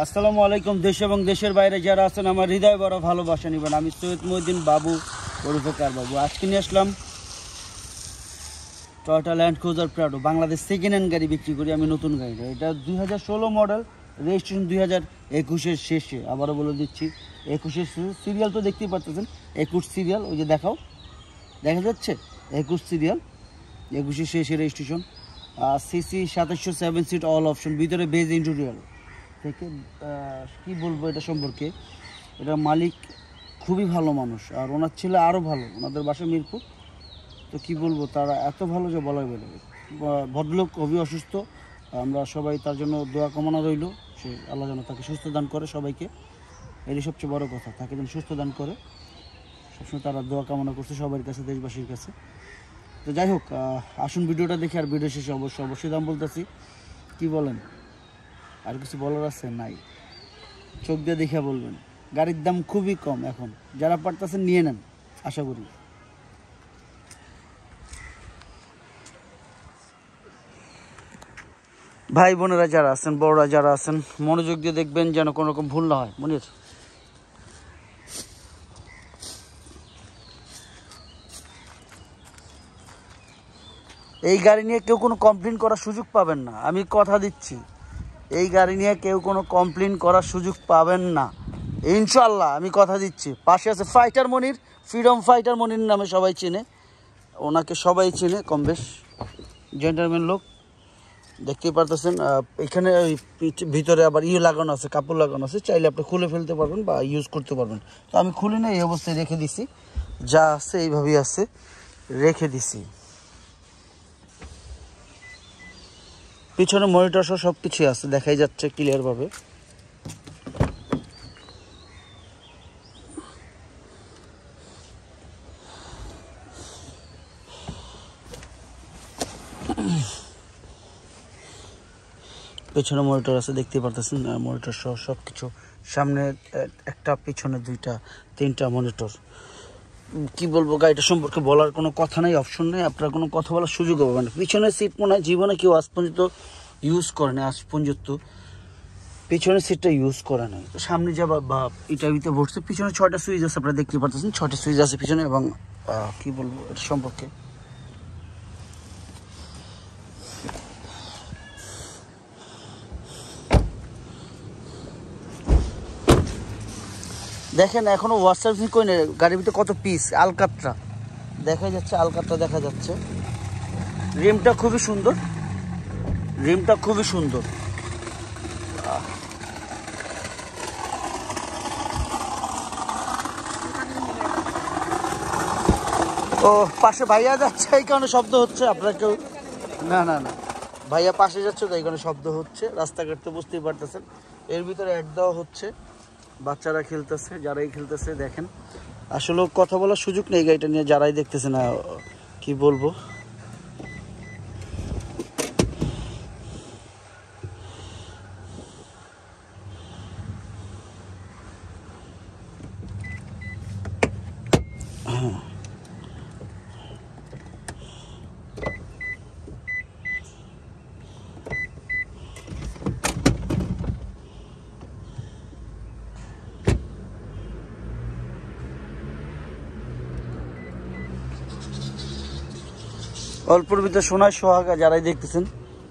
আসসালামু আলাইকুম। দেশ এবং দেশের বাইরে যারা আছেন আমার হৃদয় বড় ভালোবাসা নেবেন। আমি সৈয়দ মহিউদ্দিন বাবু ওরফে বাবু। আজকে নিয়ে আসলাম Toyota Land Cruiser Prado. Bangladesh second hand গাড়ি বিক্রি করি আমি, নতুন গাড়িটা। এটা 2016 মডেল, রেজিস্ট্রেশন 2021-এর শেষে। আবারও বলে দিচ্ছি 21-এর সিরিয়াল তো দেখতেই পাচ্ছেন, 21 সিরিয়াল। ওই যে দেখা যাচ্ছে 21 সিরিয়াল, 21-এর শেষে registration. CC 2700, 7 seat, all option. ভিতরে বেজ ইন্টেরিয়র থেকে কী বলবো এটা সম্পর্কে। এটার মালিক খুবই ভালো মানুষ, আর ওনার ছেলে আরও ভালো। ওনাদের বাসা মিরপুর। তো কী বলবো, তারা এত ভালো যে বলাই বেড়ে। ভদ্রলোক খুবই অসুস্থ, আমরা সবাই তার জন্য দোয়া কামনা রইল। সে আল্লাহ যেন তাকে সুস্থ দান করে সবাইকে, এটাই সবচেয়ে বড় কথা। তাকে যেন সুস্থ দান করে, সবসময় তারা দোয়া কামনা করছে সবার কাছে, দেশবাসীর কাছে। তো যাই হোক, আসুন ভিডিওটা দেখে। আর ভিডিও শেষে অবশ্যই দাম বলতেছি। কি বলেন, আর কিছু বলার আছে? নাই, চোখ দিয়ে দেখে বলবেন। গাড়ির দাম খুবই কম এখন, যারা পারতেছেন নিয়ে নেন, আশা করি। ভাই বোনেরা যারা আছেন, বড়রা যারা আছেন, মনোযোগ দিয়ে দেখবেন যেন কোনো রকম ভুল না হয়। মনির, এই গাড়ি নিয়ে কেউ কোনো কমপ্লেন করার সুযোগ পাবেন না, আমি কথা দিচ্ছি। এই গাড়ি নিয়ে কেউ কোনো কমপ্লেন করার সুযোগ পাবেন না, ইনশাল্লাহ, আমি কথা দিচ্ছি। পাশে আছে ফাইটার মনির, ফ্রিডম ফাইটার মনির নামে সবাই চেনে ওনাকে, সবাই চেনে কম বেশ। জেন্টলম্যান লোক, দেখতেই পারতেছেন। এখানে ওই ভিতরে আবার লাগানো আছে, কাপড় লাগানো আছে, চাইলে আপনি খুলে ফেলতে পারবেন বা ইউজ করতে পারবেন। তো আমি খুলি না, এই অবস্থায় রেখে দিছি, যা আছে এইভাবেই আছে, রেখে দিছি। পিছনে মনিটর সহ সব কিছুই আছে, দেখাই যাচ্ছে ক্লিয়ারভাবে। পেছনে মনিটর আছে, দেখতে পারতেছেন, মনিটর সহ সব কিছু। সামনে একটা, পিছনে দুইটা, তিনটা মনিটর। কি বলবো, গাড়িটা সম্পর্কে বলার কোনো কথা নেই, অপশন নেই, আপনার কোনো কথা বলার সুযোগ হবে না। পিছনের সিট মনে হয় জীবনে কেউ আজ পর্যন্ত ইউজ করে না, আজ পর্যন্ত পিছনের সিটটা ইউজ করে নাই। তো সামনে যাবা বা ইটাবিতে বসছে। পিছনে 6টা সুইচ আছে, আপনারা দেখতে পারতেছেন, 6টা সুইচ আছে পিছনে। এবং কি বলবো এটা সম্পর্কে, দেখেন এখনো ওয়াশ সার্ভিসিং করে নেই। গাড়ির ভিতরে কত পিস আলকাতরা দেখা যাচ্ছে, আলকাতরা দেখা যাচ্ছে। রিমটা খুবই সুন্দর, রিমটা খুবই সুন্দর। ও পাশে ভাইয়া যাচ্ছে, এই কারণে শব্দ হচ্ছে। আপনার কেউ না না না, ভাইয়া পাশে যাচ্ছে তো এই কারণে শব্দ হচ্ছে। রাস্তাঘাট তো বুঝতেই পারতেছেন। এর ভিতরে অ্যাড দেওয়া হচ্ছে, বাচ্চারা খেলতেছে, যারাই খেলতেছে দেখেন। আসলে কথা বলার সুযোগ নেই গাড়িটা নিয়ে, যারাই দেখতেছে না। কি বলবো, অল্পর ভিতরে সোনায় সোহাগা, যারাই দেখতেছেন।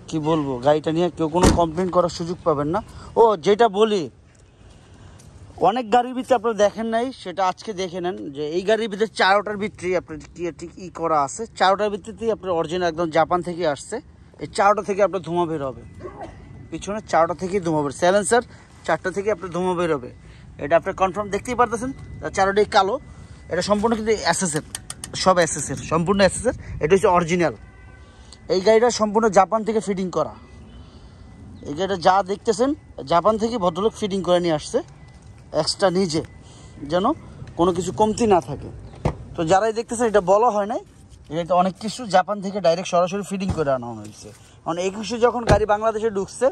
কি বলবো, গাড়িটা নিয়ে কেউ কোনো কমপ্লেন করার সুযোগ পাবেন না। ও যেটা বলি, অনেক গাড়ির ভিতরে আপনারা দেখেন নাই, সেটা আজকে দেখে নেন। যে এই গাড়ির ভিতরে 4টার ভিতরে আপনার ঠিক করা আছে। 4টার ভিতরেই আপনার অরিজিনাল একদম জাপান থেকে আসছে। এই 4টা থেকে আপনার ধোঁয়া বের হবে, পিছনে 4টা থেকেই ধোঁয়া বের, সাইলেন্সার 4টা থেকে আপনার ধোঁয়া বের হবে। এটা আপনার কনফার্ম দেখতেই পারতেছেন। 4টাই কালো, এটা সম্পূর্ণ কিন্তু অ্যাসেসের, সব অ্যাসেসের, সম্পূর্ণ অ্যাসেসের। এটা হচ্ছে অরিজিনাল। এই গাড়িটা সম্পূর্ণ জাপান থেকে ফিটিং করা। এই গাড়িটা যা দেখতেছেন জাপান থেকে ভদ্রলোক ফিটিং করে নিয়ে আসছে এক্সট্রা নিজে, যেন কোনো কিছু কমতি না থাকে। তো যারাই দেখতেছেন, এটা বলা হয় নাই, এটা অনেক কিছু জাপান থেকে ডাইরেক্ট সরাসরি ফিটিং করে আনা হয়েছে। কারণ 21-এ যখন গাড়ি বাংলাদেশে ঢুকছে,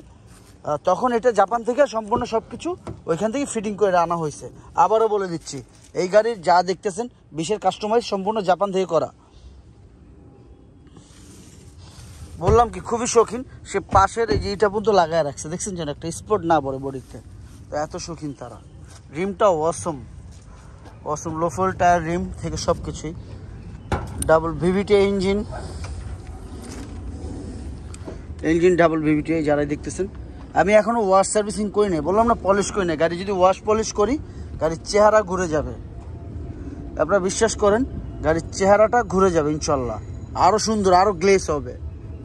তখন এটা জাপান থেকে সম্পূর্ণ সব কিছু ওইখান থেকে ফিটিং করে আনা হয়েছে। আবারও বলে দিচ্ছি, এই গাড়ির যা দেখতেছেন 20-এর কাস্টমাইজ সম্পূর্ণ জাপান থেকে করা। বললাম কি, খুবই শৌখিন। সে পাশের এই যে এটা পর্যন্ত লাগায় রাখছে, দেখছেন যেন একটা স্পট না পড়ে বডিতে। তো এত শৌখিন তারা। রিমটা অসম অসম, লোফল টায়ার রিম থেকে সব কিছুই। Double VVT engine, double VVT যারাই দেখতেছেন। আমি এখনও ওয়াশ সার্ভিসিং করি নাই, বললাম না পলিশ করি নাই। গাড়ি যদি ওয়াশ পলিশ করি গাড়ির চেহারা ঘুরে যাবে, আপনারা বিশ্বাস করেন, গাড়ির চেহারাটা ঘুরে যাবে ইনশাল্লাহ, আরও সুন্দর, আরও গ্লেস হবে।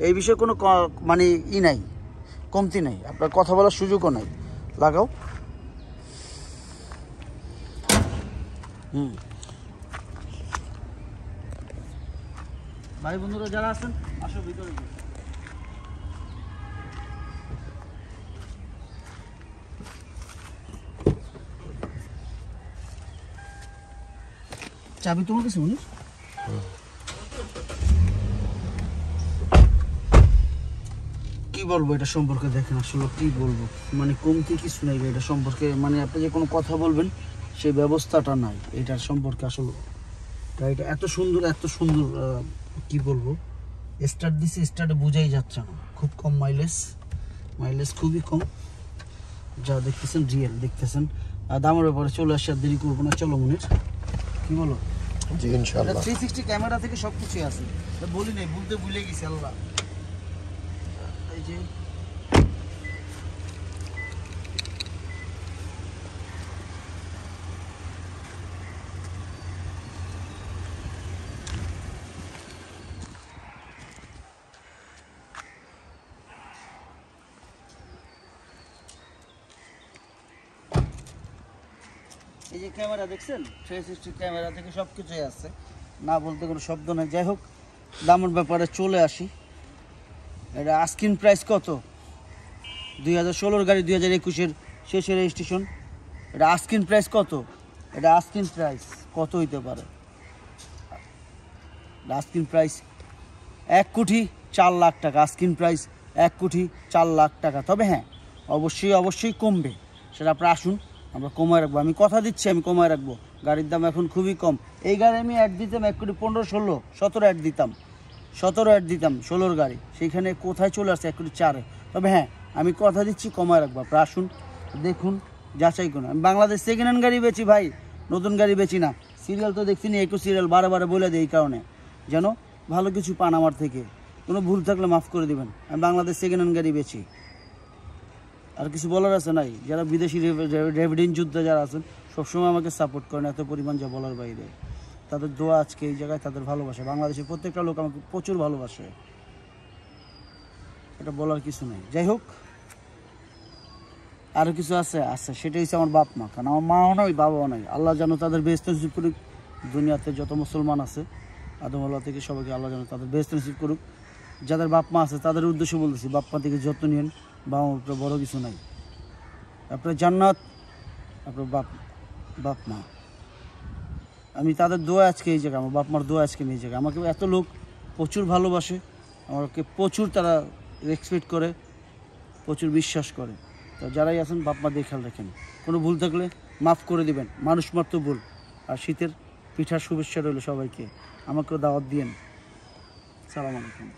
এই বিষয়ে কোনো মানে নাই, কমতি নাই, আপনার কথা বলার সুযোগও নাই। লাগাও। ভাই বন্ধুরা যারা আছেন আসো ভিতরে। চাবি তোমার কাছে উনি? কি বলবো এটা সম্পর্কে, দেখেন আসলে কি বলবো, মানে কমতি কিছু নাই এটা সম্পর্কে। মানে আপনি যে কোনো কথা বলবেন সেই ব্যবস্থাটা নাই এটার সম্পর্কে। আসলে গাড়িটা এত সুন্দর, এত সুন্দর, কি বলবো। স্টার্ট দিছে, স্টার্টে বোঝাই যাচ্ছে না। খুব কম মাইলেজ খুবই কম, যা দেখতেছেন রিয়েল দেখতেছেন। আর দামের ব্যাপারে চলে আসে, আর দেরি করবো না, চলো মনির, কি বলো? জি ইনশাআল্লাহ। 360 ক্যামেরা থেকে সবকিছুই আছে, বলি নাই, বলতে ভুলে গেছি আল্লাহ। এই যে ক্যামেরা দেখছেন, 360 ক্যামেরা থেকে সব কিছুই আছে, না বলতে কোনো শব্দ নেই। যাই হোক, দামের ব্যাপারে চলে আসি। এটা আস্কিং প্রাইস কত? 2016 গাড়ি, 2021-এর শেষের রেজিস্ট্রেশন। এটা আস্কিং প্রাইস কত? এটা আস্কিং প্রাইস কত হইতে পারে? আস্কিং প্রাইস 1,04,00,000 টাকা। আস্কিং প্রাইস 1,04,00,000 টাকা। তবে হ্যাঁ, অবশ্যই কমবে, সেটা আপনারা আসুন, আমরা কমায় রাখবো। আমি কথা দিচ্ছি, আমি কমায় রাখবো। গাড়ির দাম এখন খুবই কম। এই গাড়ি আমি অ্যাড দিতাম 1,15,16,17 অ্যাড দিতাম, 17 অ্যাড দিতাম 16-র গাড়ি, সেইখানে কোথায় চলে আসছে 1,04,00,000। তবে হ্যাঁ, আমি কথা দিচ্ছি কমায় রাখবো। আপনারা আসুন, দেখুন, যাচাই করুন। আমি বাংলাদেশ সেকেন্ড হ্যান্ড গাড়ি বেচি ভাই, নতুন গাড়ি বেচি না। সিরিয়াল তো দেখছি না, একটু সিরিয়াল বারে বলে দেয়, এই কারণে যেন ভালো কিছু পান আমার থেকে। কোনো ভুল থাকলে মাফ করে দেবেন। আমি বাংলাদেশ সেকেন্ড হ্যান্ড গাড়ি বেচি। আর কিছু বলার আছে নাই? যারা বিদেশি রেভিডেন্ট যোদ্ধা যারা আছেন, সবসময় আমাকে সাপোর্ট করেন এত পরিমাণ, যা বলার বাইরে। তাদের দোয়া আজকে এই জায়গায়, তাদের ভালোবাসে। বাংলাদেশের প্রত্যেকটা লোক আমাকে প্রচুর ভালোবাসে, এটা বলার কিছু নেই। যাই হোক, আরও কিছু আছে, সেটাই হচ্ছে আমার বাপ মা। কারণ আমার মাও নয়, বাবাও নয়। আল্লাহ যেন তাদের বেহেশত নসিব করুক। দুনিয়াতে যত মুসলমান আছে আদম আল্লাহ থেকে সবাইকে আল্লাহ যেন তাদের বেহেশত নসিব করুক। যাদের বাপ মা আছে তাদের উদ্দেশ্যে বলতেছি, বাপ মা থেকে যত্ন নিন। বাবা মার বড় কিছু নাই, আপনার জান্নাত আপনার বাপ মা। আমি তাদের দোয়া আজকে এই জায়গায়, আমার বাপ মার দোয়া আজকে আমি এই জায়গায়। আমাকে এত লোক প্রচুর ভালোবাসে, আমাকে প্রচুর তারা রেসপেক্ট করে, প্রচুর বিশ্বাস করে। তো যারাই আছেন বাপ মা দিয়ে খেয়াল রাখেন, কোনো ভুল থাকলে মাফ করে দিবেন। মানুষ মাত্র ভুল। আর শীতের পিঠার শুভেচ্ছা রইল সবাইকে, আমাকেও দাওয়াত দিয়েন। সালাম আলাইকুম।